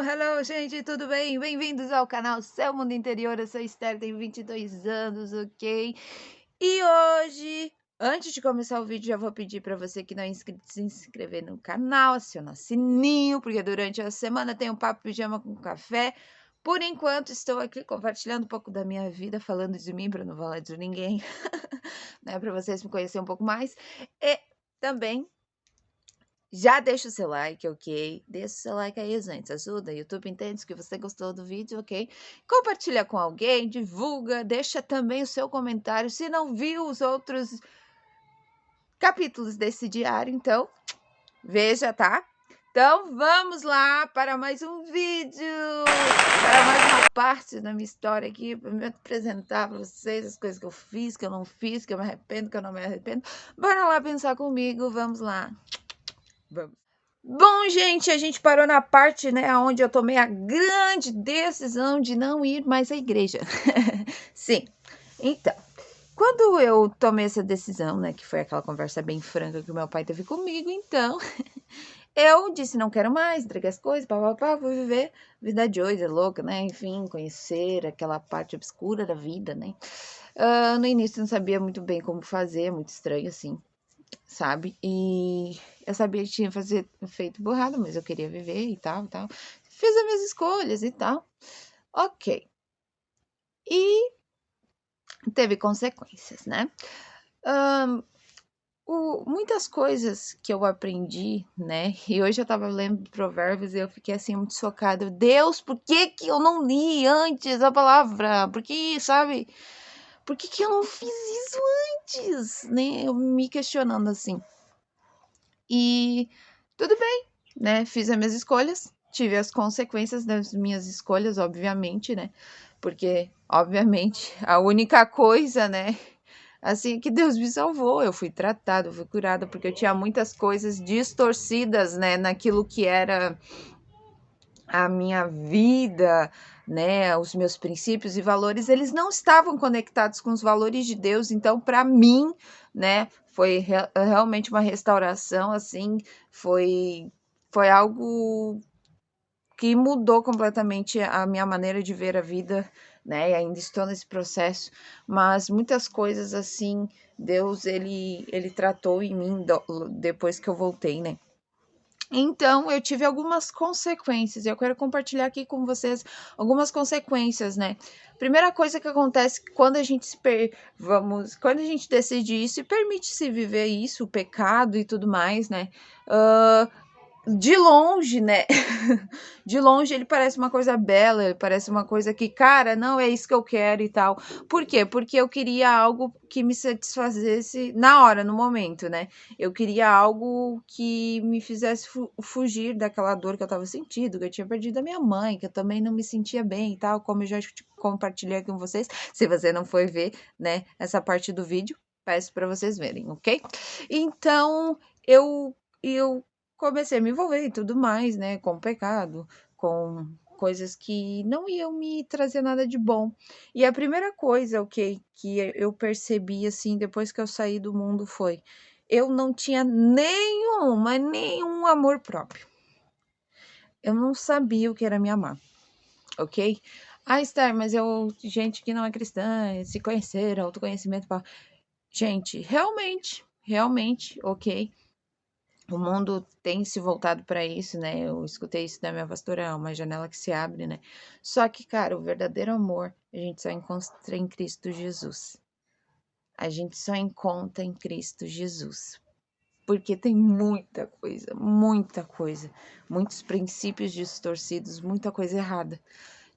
hello, gente, tudo bem? Bem-vindos ao canal Seu Mundo Interior. Eu sou Esther, tenho 22 anos, ok? E hoje, antes de começar o vídeo, já vou pedir para você que não é inscrito se inscrever no canal, acionar o sininho, porque durante a semana tem um papo pijama com café. Por enquanto, estou aqui compartilhando um pouco da minha vida, falando de mim, para não falar de ninguém, né? Para vocês me conhecerem um pouco mais. E também já deixa o seu like, ok? Deixa o seu like aí, gente. Ajuda. O YouTube entende que você gostou do vídeo, ok? Compartilha com alguém, divulga, deixa também o seu comentário. Se não viu os outros capítulos desse diário, então veja, tá? Então vamos lá para mais um vídeo, para mais uma parte da minha história aqui, para me apresentar para vocês as coisas que eu fiz, que eu não fiz, que eu me arrependo, que eu não me arrependo. Bora lá pensar comigo, vamos lá. Vamos. Bom, gente, a gente parou na parte, né, onde eu tomei a grande decisão de não ir mais à igreja. Sim, então, quando eu tomei essa decisão, né, que foi aquela conversa bem franca que o meu pai teve comigo, então, eu disse, não quero mais, entreguei as coisas, papapá, vou viver vida de hoje, louca, né, enfim, conhecer aquela parte obscura da vida, né. No início eu não sabia muito bem como fazer, muito estranho, assim, sabe? E eu sabia que tinha feito burrado, mas eu queria viver e tal, e tal. Fiz as minhas escolhas e tal. Ok. E teve consequências, né? Muitas coisas que eu aprendi, né? E hoje eu tava lendo Provérbios e eu fiquei assim muito chocada. Deus, por que que eu não li antes a palavra? Por que, sabe? Por que que eu não fiz isso antes? Né? Eu me questionando assim. E tudo bem, né? Fiz as minhas escolhas, tive as consequências das minhas escolhas, obviamente, né? Porque, obviamente, a única coisa, né? Assim que Deus me salvou, eu fui tratada, eu fui curada, porque eu tinha muitas coisas distorcidas, né? Naquilo que era a minha vida, né? Os meus princípios e valores, eles não estavam conectados com os valores de Deus, então, para mim, né? Foi realmente uma restauração, assim, foi algo que mudou completamente a minha maneira de ver a vida, né? E ainda estou nesse processo, mas muitas coisas assim, Deus ele tratou em mim depois que eu voltei, né? Então, eu tive algumas consequências, e eu quero compartilhar aqui com vocês algumas consequências, né? Primeira coisa que acontece quando a gente quando a gente decide isso e permite se viver isso, o pecado e tudo mais, né? De longe, né? De longe ele parece uma coisa bela, ele parece uma coisa que, cara, não é isso que eu quero e tal. Por quê? Porque eu queria algo que me satisfazesse na hora, no momento, né? Eu queria algo que me fizesse fugir daquela dor que eu tava sentindo, que eu tinha perdido a minha mãe, que eu também não me sentia bem e tal, como eu já compartilhei aqui com vocês. Se você não foi ver, né, essa parte do vídeo, peço para vocês verem, ok? Então, eu comecei a me envolver e tudo mais, né, com o pecado, com coisas que não iam me trazer nada de bom. E a primeira coisa, ok, que eu percebi, assim, depois que eu saí do mundo foi, eu não tinha nenhum amor próprio. Eu não sabia o que era me amar, ok? Ah, Esther, mas gente que não é cristã, se conhecer, autoconhecimento, gente, realmente, ok? O mundo tem se voltado para isso, né? Eu escutei isso da minha pastora, é uma janela que se abre, né? Só que, cara, o verdadeiro amor a gente só encontra em Cristo Jesus. A gente só encontra em Cristo Jesus. Porque tem muita coisa, muitos princípios distorcidos, muita coisa errada.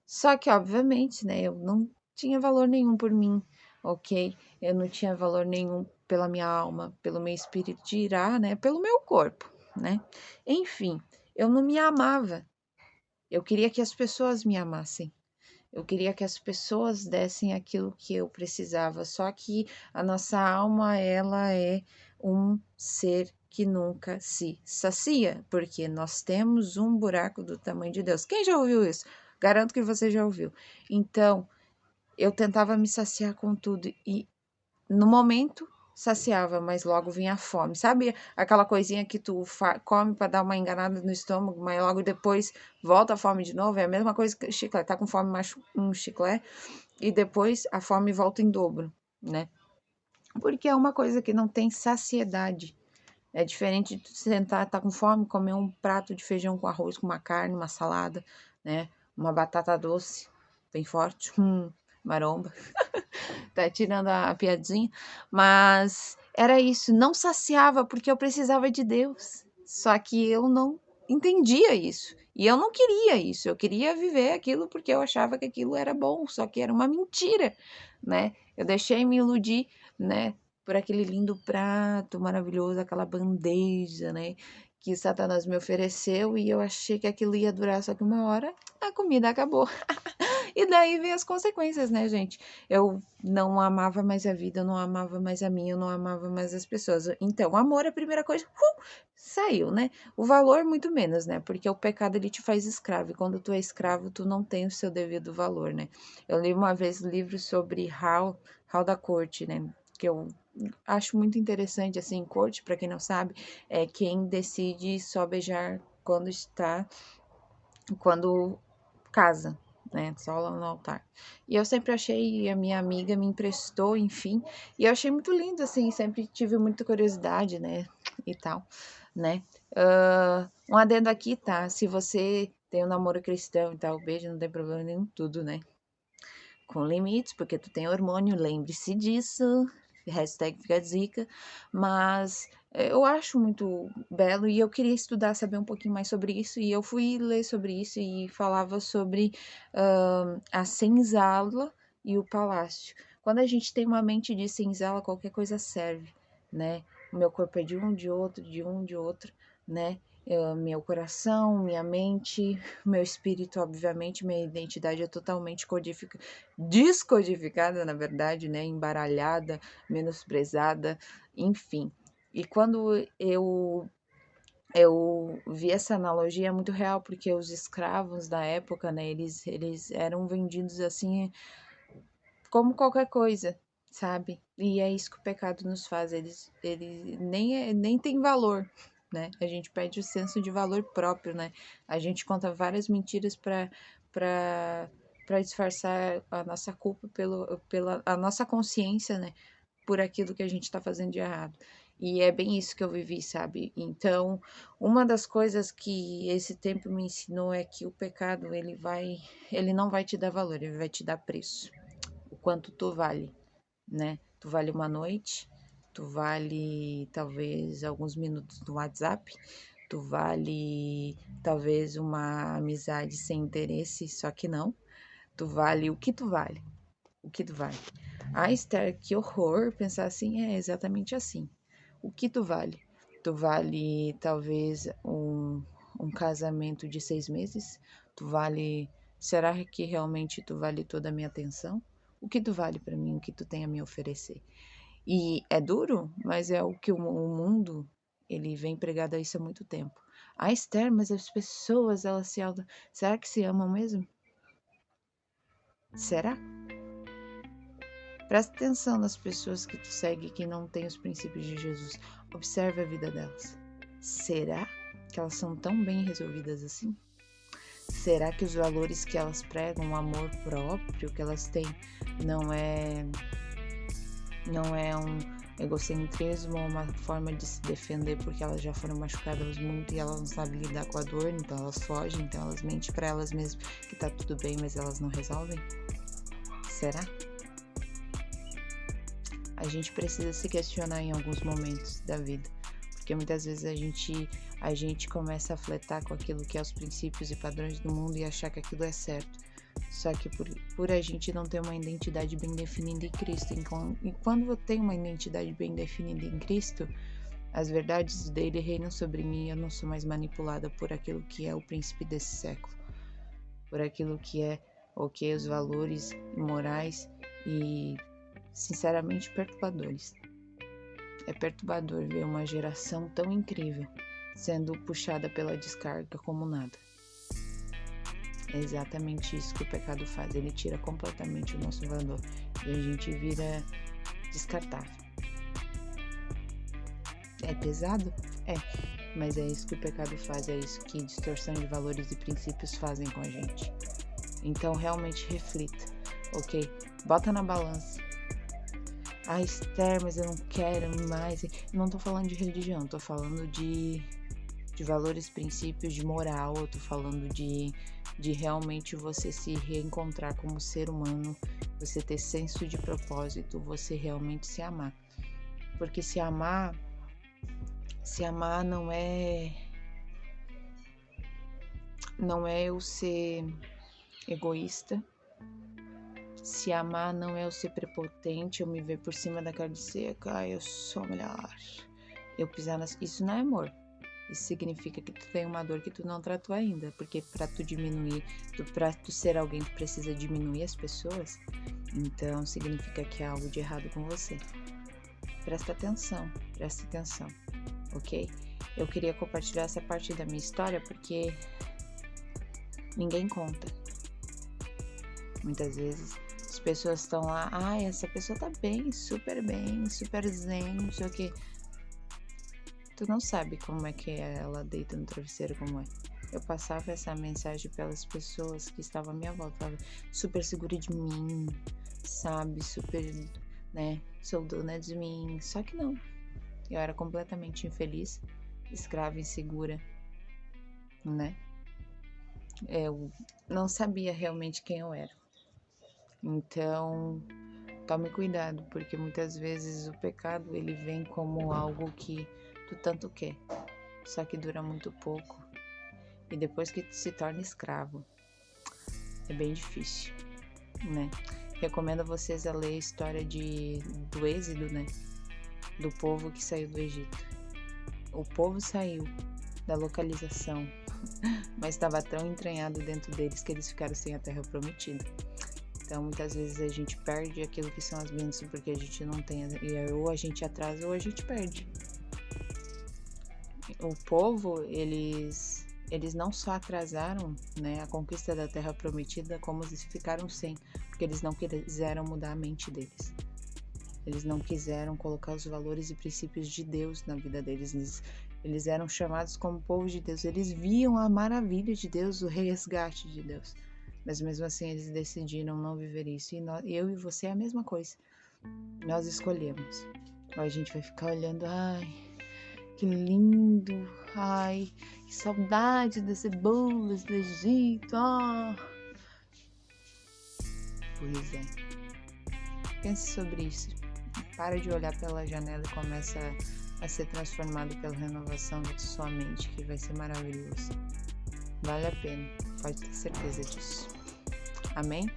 Só que, obviamente, né, eu não tinha valor nenhum por mim, ok? Eu não tinha valor nenhum pela minha alma, pelo meu espírito de irá, né? Pelo meu corpo, né? Enfim, eu não me amava. Eu queria que as pessoas me amassem. Eu queria que as pessoas dessem aquilo que eu precisava. Só que a nossa alma, ela é um ser que nunca se sacia, porque nós temos um buraco do tamanho de Deus. Quem já ouviu isso? Garanto que você já ouviu. Então, eu tentava me saciar com tudo e no momento saciava, mas logo vinha a fome. Sabe aquela coisinha que tu come para dar uma enganada no estômago, mas logo depois volta a fome de novo? É a mesma coisa que chiclete. Tá com fome, mais um chiclete, e depois a fome volta em dobro, né? Porque é uma coisa que não tem saciedade. É diferente de tu sentar, tá com fome, comer um prato de feijão com arroz, com uma carne, uma salada, né? Uma batata doce, bem forte, maromba. Tá tirando a piadinha, mas era isso, não saciava porque eu precisava de Deus. Só que eu não entendia isso. E eu não queria isso, eu queria viver aquilo porque eu achava que aquilo era bom, só que era uma mentira, né? Eu deixei me iludir, né, por aquele lindo prato maravilhoso, aquela bandeja, né, que Satanás me ofereceu e eu achei que aquilo ia durar só que uma hora, a comida acabou. E daí vem as consequências, né, gente? Eu não amava mais a vida, eu não amava mais a mim, eu não amava mais as pessoas. Então, o amor é a primeira coisa, saiu, né? O valor, muito menos, né? Porque o pecado, ele te faz escravo. E quando tu é escravo, tu não tem o seu devido valor, né? Eu li uma vez livro sobre Hal da corte, né? Que eu acho muito interessante, assim, corte, para quem não sabe, é quem decide só beijar quando casa, né? Só lá no altar. E eu sempre achei, a minha amiga me emprestou, enfim, e eu achei muito lindo, assim, sempre tive muita curiosidade, né? E tal, né? Um adendo aqui, tá? Se você tem um namoro cristão e tal, beijo, não tem problema nenhum, tudo, né? Com limites, porque tu tem hormônio, lembre-se disso. Hashtag fica a dica. Mas eu acho muito belo e eu queria estudar, saber um pouquinho mais sobre isso. E eu fui ler sobre isso e falava sobre a senzala e o palácio. Quando a gente tem uma mente de senzala, qualquer coisa serve, né? O meu corpo é de um, de outro, de um, de outro, né? Meu coração, minha mente, meu espírito, obviamente, minha identidade é totalmente descodificada, na verdade, né? Embaralhada, menosprezada, enfim. E quando eu vi essa analogia é muito real, porque os escravos da época, né, eles eram vendidos assim como qualquer coisa, sabe? E é isso que o pecado nos faz, ele nem tem valor, né? A gente perde o senso de valor próprio, né? A gente conta várias mentiras para para disfarçar a nossa culpa pela a nossa consciência, né? Por aquilo que a gente está fazendo de errado. E é bem isso que eu vivi, sabe? Então, uma das coisas que esse tempo me ensinou é que o pecado, ele não vai te dar valor, ele vai te dar preço. O quanto tu vale, né? Tu vale uma noite, tu vale talvez alguns minutos no WhatsApp, tu vale talvez uma amizade sem interesse, só que não. Tu vale o que tu vale, o que tu vale. Ah, Esther, que horror pensar assim, é exatamente assim. O que tu vale? Tu vale talvez um casamento de 6 meses? Tu vale. Será que realmente tu vale toda a minha atenção? O que tu vale para mim? O que tu tem a me oferecer? E é duro, mas é o que o mundo ele vem pregado a isso há muito tempo. Ah, Esther, mas as pessoas elas se auto... Será que se amam mesmo? Será? Presta atenção nas pessoas que tu segue que não têm os princípios de Jesus. Observe a vida delas. Será que elas são tão bem resolvidas assim? Será que os valores que elas pregam, o amor próprio que elas têm, não é um egocentrismo ou uma forma de se defender porque elas já foram machucadas muito e elas não sabem lidar com a dor, então elas fogem, então elas mentem para elas mesmas que tá tudo bem, mas elas não resolvem? Será? A gente precisa se questionar em alguns momentos da vida, porque muitas vezes a gente começa a fletar com aquilo que é os princípios e padrões do mundo e achar que aquilo é certo. Só que por a gente não ter uma identidade bem definida em Cristo, e quando eu tenho uma identidade bem definida em Cristo, as verdades dele reinam sobre mim e eu não sou mais manipulada por aquilo que é o príncipe desse século, por aquilo que é os valores morais e sinceramente perturbadores. É perturbador ver uma geração tão incrível sendo puxada pela descarga como nada. É exatamente isso que o pecado faz, ele tira completamente o nosso valor e a gente vira descartável. É pesado? É. Mas é isso que o pecado faz, é isso que distorção de valores e princípios fazem com a gente. Então, realmente reflita, ok? Bota na balança. Ah, Esther, mas eu não quero mais. Não tô falando de religião, tô falando de valores, princípios, de moral. Eu tô falando de realmente você se reencontrar como ser humano, você ter senso de propósito, você realmente se amar. Porque se amar não é eu ser egoísta. Se amar não é eu ser prepotente, eu me ver por cima da carne seca, eu sou melhor. Eu pisar nas... Isso não é amor. Isso significa que tu tem uma dor que tu não tratou ainda. Porque pra tu diminuir, pra tu ser alguém que precisa diminuir as pessoas, então significa que há algo de errado com você. Presta atenção, ok? Eu queria compartilhar essa parte da minha história porque ninguém conta. Muitas vezes as pessoas estão lá, essa pessoa tá bem, super zen, não sei o que. Tu não sabe como é que é ela deita no travesseiro, como é. Eu passava essa mensagem pelas pessoas que estavam à minha volta, tava super segura de mim, sabe, super, né, sou dona de mim, só que não. Eu era completamente infeliz, escrava, insegura, né? Eu não sabia realmente quem eu era. Então, tome cuidado, porque muitas vezes o pecado ele vem como algo que tu tanto quer, só que dura muito pouco. E depois que tu se torna escravo, é bem difícil, né? Recomendo a vocês a ler a história do Êxodo, né? Do povo que saiu do Egito. O povo saiu da localização, mas estava tão entranhado dentro deles que eles ficaram sem a terra prometida. Então, muitas vezes a gente perde aquilo que são as bênçãos porque a gente não tem, ou a gente atrasa ou a gente perde. O povo, eles não só atrasaram, né, a conquista da terra prometida, como eles ficaram sem, porque eles não quiseram mudar a mente deles. Eles não quiseram colocar os valores e princípios de Deus na vida deles. Eles eram chamados como povo de Deus. Eles viam a maravilha de Deus, o resgate de Deus. Mas mesmo assim eles decidiram não viver isso. E eu e você é a mesma coisa. Nós escolhemos. Ou a gente vai ficar olhando, que lindo, que saudade das cebolas do Egito, Pois é. Pense sobre isso. Para de olhar pela janela e começa a ser transformado pela renovação da sua mente, que vai ser maravilhoso. Vale a pena, pode ter certeza disso. Amém?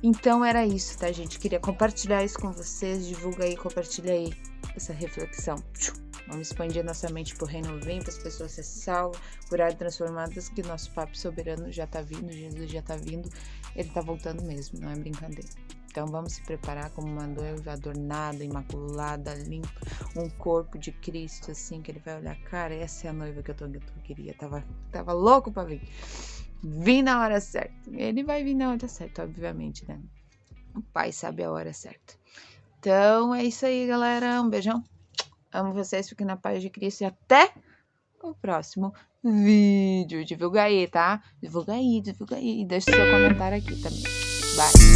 Então era isso, tá, gente? Queria compartilhar isso com vocês. Divulga aí, compartilha aí essa reflexão. Vamos expandir nossa mente pro reino vem, para as pessoas ser salvas, curadas e transformadas, que nosso Papo Soberano já tá vindo, Jesus já tá vindo, ele tá voltando mesmo, não é brincadeira. Então vamos se preparar como uma noiva adornada, imaculada, limpa, um corpo de Cristo, assim, que ele vai olhar, cara, essa é a noiva que eu queria, tava louco pra vir. Vim na hora certa. Ele vai vir na hora certa, obviamente, né? O Pai sabe a hora certa. Então é isso aí, galera. Um beijão. Amo vocês, fiquem na paz de Cristo e até o próximo vídeo. Divulga aí, tá? Divulga aí. Deixa seu comentário aqui também. Bye.